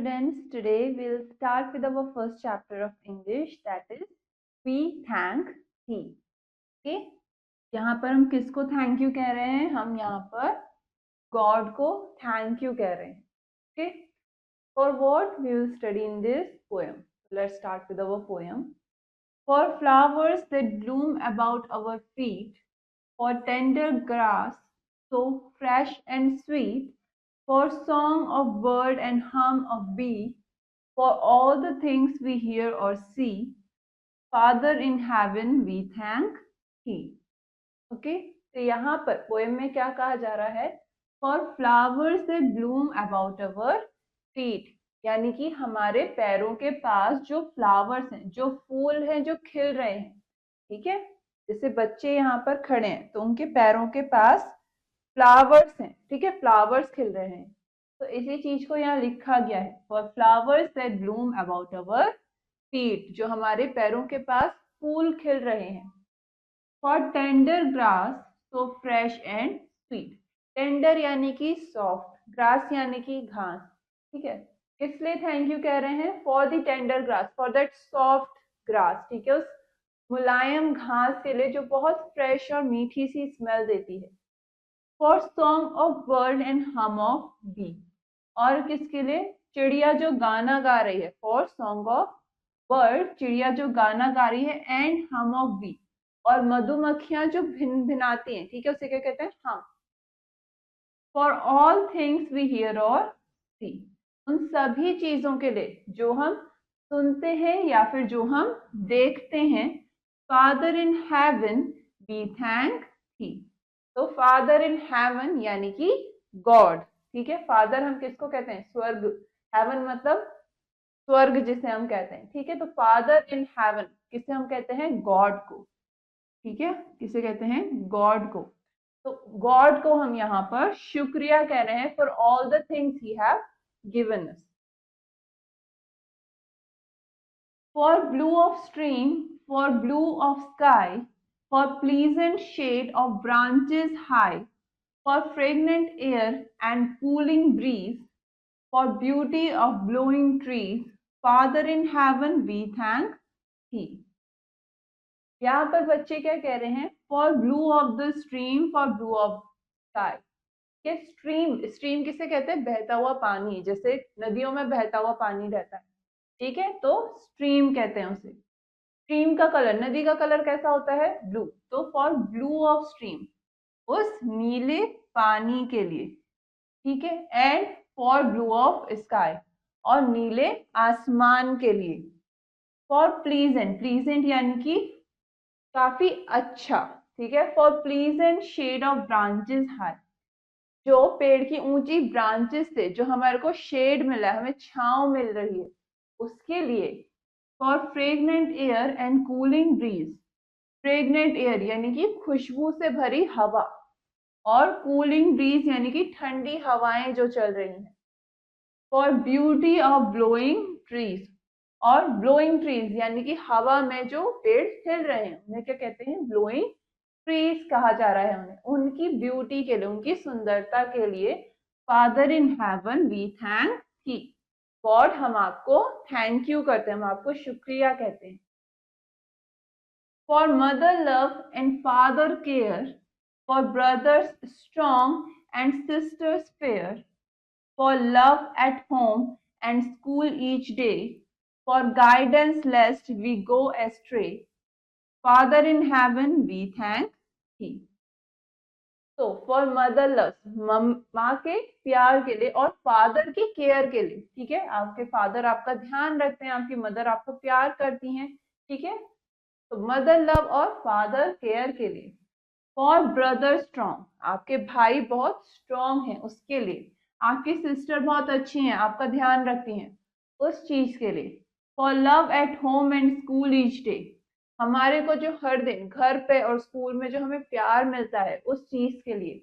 students, today we'll start with our first chapter of English, that is We Thank He. Okay? यहाँ पर हम किसको thank you कह रहे हैं? हम यहाँ पर गॉड को थैंक यू कह रहे हैं. Okay? For what we will study in this poem. Let's start with our poem. For flowers that bloom about our feet, for tender grass so fresh and sweet, for song of bird and hum of bee, for all the things we hear or see, Father in heaven we thank He. Okay? तो यहाँ पर poem में क्या कहा जा रहा है? For flowers that bloom about our feet, यानी कि हमारे पैरों के पास जो फ्लावर्स हैं, जो फूल हैं, जो खिल रहे हैं. ठीक है, जैसे बच्चे यहाँ पर खड़े हैं तो उनके पैरों के पास फ्लावर्स हैं. ठीक है, फ्लावर्स खिल रहे हैं. तो इसी चीज को यहाँ लिखा गया है, for flowers that Bloom about our feet, जो हमारे पैरों के पास फूल खिल रहे हैं. For tender grass so fresh and sweet, tender यानी कि सॉफ्ट, ग्रास यानी कि घास. ठीक है, किस लिए थैंक यू कह रहे हैं? For the tender grass, for that soft grass. ठीक है, उस मुलायम घास के लिए जो बहुत फ्रेश और मीठी सी स्मेल देती है. For song of bird and हम ऑफ बी, और किसके लिए? चिड़िया जो गाना गा रही है. फॉर सॉन्ग ऑफ बर्ड, चिड़िया जो गाना गा रही है, एंड हम ऑफ बी, और मधुमक्खियां जो भिन भिनाती हैं. ठीक है, उसे क्या कहते हैं? Hmm. For all things we hear or see, उन सभी चीजों के लिए जो हम सुनते हैं या फिर जो हम देखते हैं. Father in heaven we thank thee. तो फादर इन हेवन यानी कि गॉड. ठीक है, फादर हम किसको कहते हैं? स्वर्ग. हेवन मतलब स्वर्ग जिसे हम कहते हैं. ठीक है, तो फादर इन हेवन किसे हम कहते हैं? गॉड को. ठीक है, किसे कहते हैं? गॉड को. तो गॉड को हम यहाँ पर शुक्रिया कह रहे हैं for all the things he have given us. For blue of stream, for blue of sky, for pleasant shade of branches high, for fragrant air and cooling breeze, for beauty of blowing trees, Father in heaven we thank He. यहाँ पर बच्चे क्या कह रहे हैं? For blue of the stream, for blue of sky. ये stream, stream किसे कहते हैं? बहता हुआ पानी, जैसे नदियों में बहता हुआ पानी रहता है. ठीक है, तो स्ट्रीम कहते हैं उसे. स्ट्रीम का कलर, नदी का कलर कैसा होता है? ब्लू. तो फॉर ब्लू ऑफ स्ट्रीम, उस नीले पानी के लिए. ठीक है, and for blue of sky, और नीले आसमान के लिए. फॉर प्लीजेंट, प्लीजेंट यानी कि काफी अच्छा. ठीक है, for pleasant shade of branches high, जो पेड़ की ऊंची ब्रांचेस से जो हमारे को शेड मिला है, हमें छांव मिल रही है, उसके लिए. For fragrant air and cooling breeze, fragrant air यानी कि खुशबू से भरी हवा, और कूलिंग ब्रीज यानी कि ठंडी हवाएं जो चल रही हैं. For beauty of blowing trees, और ब्लोइंग ट्रीज यानी कि हवा में जो पेड़ हिल रहे हैं उन्हें क्या कहते हैं? ब्लोइंग ट्रीज कहा जा रहा है उन्हें. उनकी ब्यूटी के लिए, उनकी सुंदरता के लिए Father in heaven we thank thee. God, हम आपको थैंक यू करते हैं, हम आपको शुक्रिया कहते हैं. For mother love and father care, for brothers strong and sisters fair, for love at home and school each day, for guidance lest we go astray, Father in heaven we thank He. तो for mother love, माँ के प्यार के लिए, और father की care के लिए. ठीक है, आपके फादर आपका ध्यान रखते हैं, आपकी मदर आपको प्यार करती हैं. ठीक है, तो मदर लव और फादर केयर के लिए. फॉर ब्रदर स्ट्रॉन्ग, आपके भाई बहुत स्ट्रॉन्ग हैं उसके लिए. आपकी सिस्टर बहुत अच्छी हैं, आपका ध्यान रखती हैं, उस चीज के लिए. For love at home and school each day, हमारे को जो हर दिन घर पे और स्कूल में जो हमें प्यार मिलता है उस चीज के लिए.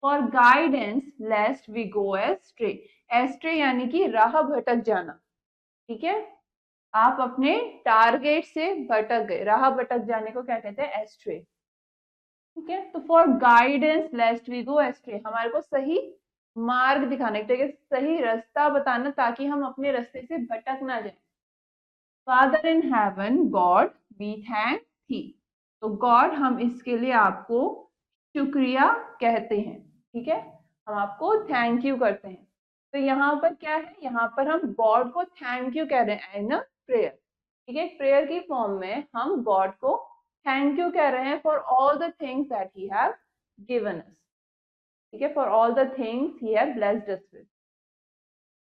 For guidance lest we go astray, astray यानी कि राह भटक जाना. ठीक है, आप अपने टारगेट से भटक गए, राह भटक जाने को क्या कहते हैं? एस्ट्रे. ठीक है, तो for guidance lest we go astray, हमारे को सही मार्ग दिखाने के लिए, सही रास्ता बताना, ताकि हम अपने रास्ते से भटक ना जाए। Father in heaven God we thank thee. तो गॉड हम इसके लिए आपको शुक्रिया कहते हैं, ठीक है, हम आपको थैंक यू करते हैं। तो यहाँ पर क्या है, यहाँ पर हम गॉड को थैंक यू कह रहे हैं इन अ प्रेयर, ठीक है, प्रेयर की फॉर्म में हम गॉड को थैंक यू कह रहे हैं for all the things that he have given us, ठीक है, for all the things he have blessed us with.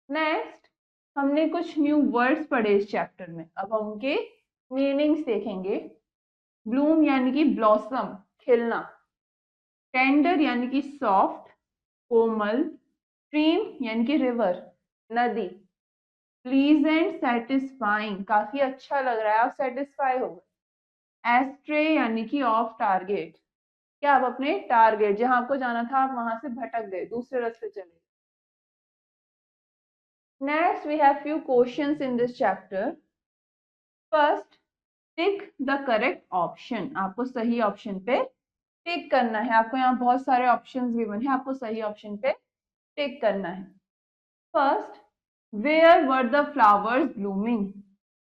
Next, हमने कुछ न्यू वर्ड्स पढ़े इस चैप्टर में, अब हम उनके मीनिंग्स देखेंगे। ब्लूम यानी कि ब्लॉसम, खिलना। टेंडर यानी कि सॉफ्ट, कोमल। स्ट्रीम यानी कि रिवर, नदी। प्लीजेंट, सेटिस्फाइंग, काफी अच्छा लग रहा है, आप सेटिस्फाई हो गए। एस्ट्रे यानी कि ऑफ टारगेट, क्या आप अपने टारगेट जहां आपको जाना था आप वहां से भटक गए, दूसरे रास्ते चले गए। Next, we have few questions in this chapter. First, tick the correct option. आपको सही ऑप्शन पे टिक करना है। आपको यहाँ बहुत सारे ऑप्शंस गिवन है, आपको सही ऑप्शन पे टिक करना है। First, where were the flowers blooming?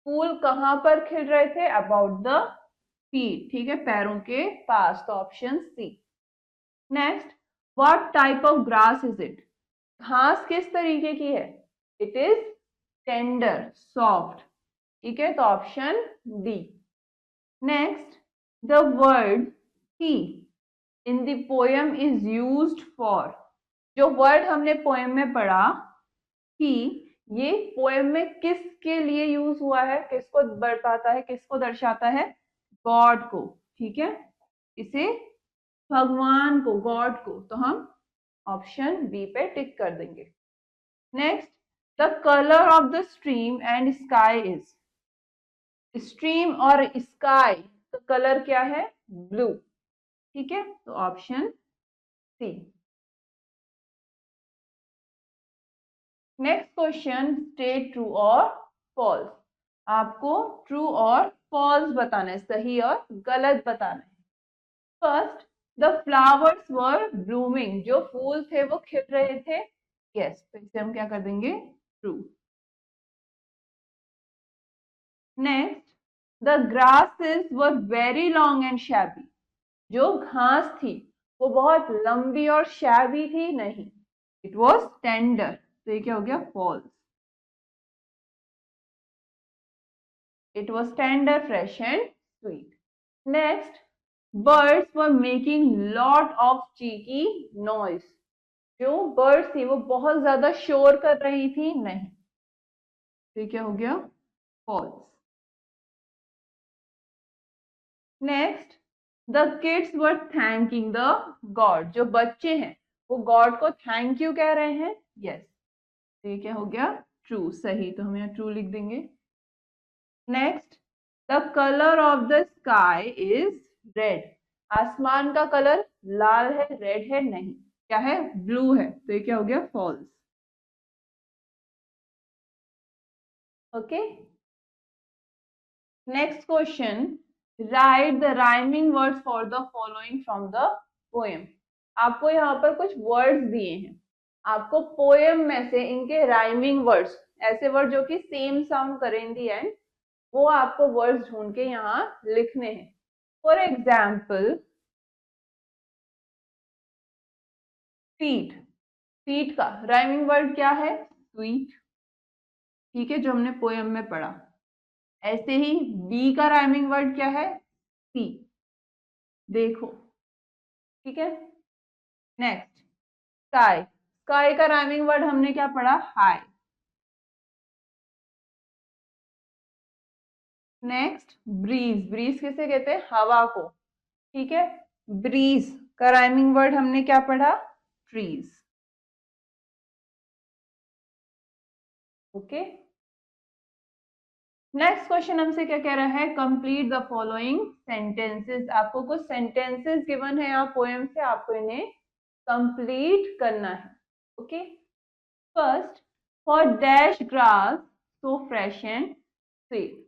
फूल कहाँ पर खिल रहे थे? About the feet, ठीक है, पैरों के पास, तो option C. Next, what type of grass is it? घास किस तरीके की है? इट इज टेंडर, सॉफ्ट, ठीक है, तो option D. Next, the word he in the poem is used for, जो वर्ड हमने पोएम में पढ़ा ही, ये पोएम में किसके लिए यूज हुआ है, किसको बताता है, किसको दर्शाता है? गॉड को, ठीक है, इसे भगवान को, गॉड को, तो हम ऑप्शन बी पे टिक कर देंगे। Next, the colour of the stream and sky is, stream और स्काई का कलर क्या है? ब्लू, ठीक है, तो option C. Next question, state true और फॉल्स। आपको ट्रू और फॉल्स बताना है, सही और गलत बताना है। First, the flowers were blooming, जो फूल थे वो खिल रहे थे, यस, तो इसे हम क्या कर देंगे? True. Next, the grasses were very long and shabby, जो घास थी वो बहुत लंबी और शैबी थी, नहीं, इट वॉज टेंडर, तो ये क्या हो गया? False. It was tender, fresh and sweet. Next, birds were making lot of cheeky noise, जो बर्ड्स थी वो बहुत ज्यादा शोर कर रही थी, नहीं, तो ये क्या हो गया? False. Next, the kids were thanking the God, जो बच्चे हैं वो गॉड को थैंक यू कह रहे हैं, यस, तो ये क्या हो गया? ट्रू, सही, तो हम यहाँ ट्रू लिख देंगे। Next, the colour of the sky is red, आसमान का कलर लाल है, रेड है, नहीं, क्या है? ब्लू है, तो ये क्या हो गया? False. Okay, next question, write the rhyming words for the following from the poem. आपको यहाँ पर कुछ वर्ड्स दिए हैं, आपको पोएम में से इनके राइमिंग वर्ड्स, ऐसे वर्ड जो कि सेम साउंड करें इन दी एंड, वो आपको वर्ड्स ढूंढ के यहाँ लिखने हैं। फॉर एग्जाम्पल, फीट, फीट का राइमिंग वर्ड क्या है? स्वीट, ठीक है, जो हमने पोएम में पढ़ा। ऐसे ही बी का राइमिंग वर्ड क्या है? सी, देखो, ठीक है। नेक्स्ट, स्काई, स्काई का राइमिंग वर्ड हमने क्या पढ़ा? हाई। नेक्स्ट, ब्रीज, ब्रीज किसे कहते हैं? हवा को, ठीक है, ब्रीज का राइमिंग वर्ड हमने क्या पढ़ा? ट्रीज। ओके, नेक्स्ट क्वेश्चन हमसे क्या कह रहा है? Complete the following sentences. आपको कुछ सेंटेंसेस गिवन है यहाँ पोएम से, आपको इन्हें कंप्लीट करना है। Okay, first, for dash grass so fresh and sweet,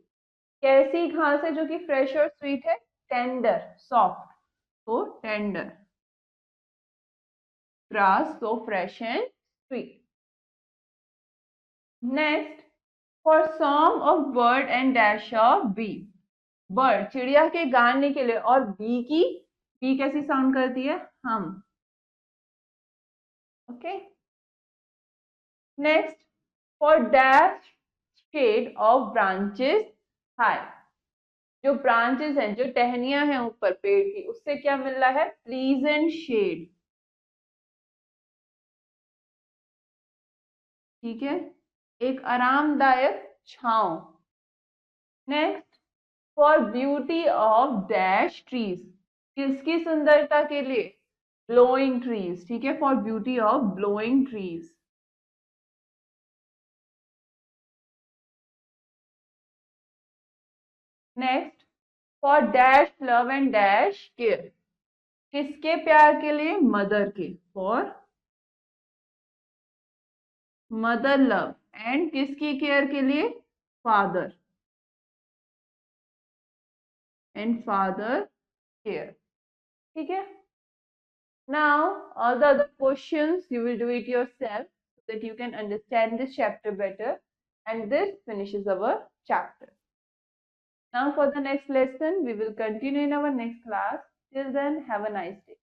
कैसी घास है जो कि फ्रेश और स्वीट है? टेंडर, सॉफ्ट, तो tender, grass so fresh and tree. Next, for song of bird and dash of bee. Bird चिड़िया के गाने के लिए, और बी कैसी साउंड करती है? Hmm. Okay. Next, for dash shade of branches high. जो ब्रांचेस हैं, जो टहनियां हैं ऊपर पेड़ की, उससे क्या मिल रहा है? Pleasant shade. ठीक है, एक आरामदायक छांव. Next, for beauty of dash trees. किसकी सुंदरता के लिए? Blowing trees. ठीक है, for beauty of blowing trees. Next, for dash love and dash care. किसके प्यार के लिए? मदर के. For mother love. एंड किसकी केयर के लिए? फादर. And father care. ठीक है. Now, all the other questions you will do it yourself so that you can understand this chapter better. And this finishes our chapter. Now, for the next lesson, we will continue in our next class. Till then, have a nice day.